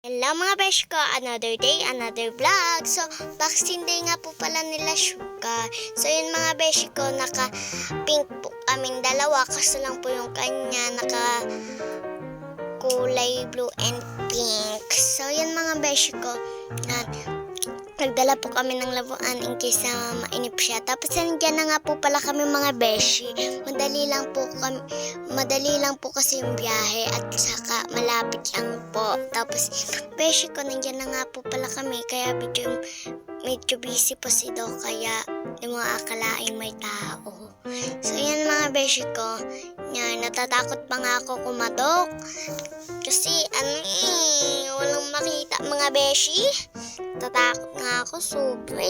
Hello mga besh ko, another day, another vlog. So, vaccine day nga po pala nila Sugar. So, yun mga besh ko, naka-pink po kaming dalawa. Kaso lang po yung kanya, naka-kulay blue and pink. So, yun mga besh ko, nagdala po kami ng labuan in case na mainip siya. Tapos nandiyan na nga po pala kami mga beshi. Madali lang po kasi yung biyahe at saka malapit lang po. Tapos beshi ko nandiyan na nga po pala kami kaya medyo busy po si Doc kaya di mo akalain may tao. So yan mga beshi ko. Yan, natatakot pa nga ako kumadok. Kasi walang makita mga beshi. Tatakot nga ako sobra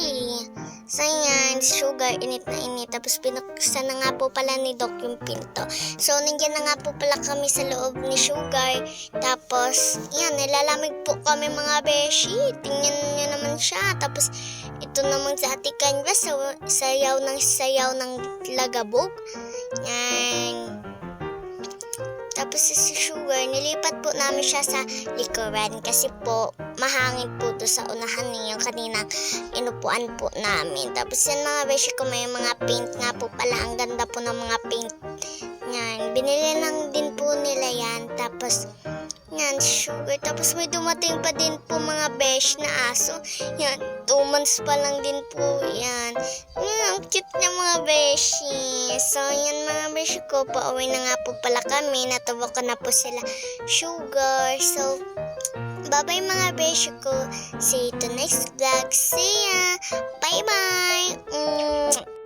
So yan, Sugar, init na init. Tapos pinuksan na nga po pala ni Doc yung pinto. So nandiyan na nga po pala kami sa loob ni Sugar. Tapos yan, nilalamig po kami mga beshi. Tingnan nyo naman siya. Tapos ito naman sa Ate Canvas, sayaw ng lagabog. Yan. Tapos si Sugar, nilipat po namin siya sa likuran kasi po mahangin po doon sa unahan yung kaninang inupuan po namin. Tapos yan mga beshi ko, may mga paint nga po pala. Ang ganda po ng mga paint. Yan, binili lang din po nila yan. Tapos yan, Sugar. Tapos may dumating pa din po mga besh na aso. Yan, 2 months pa lang din po yan. Ang cute na mga beshi. So, yan mga beshi ko. Pauwi na nga po pala kami. Natuwa ko na po sila Sugar. So, bye-bye mga beshi ko. See you to next vlog. See ya! Bye-bye!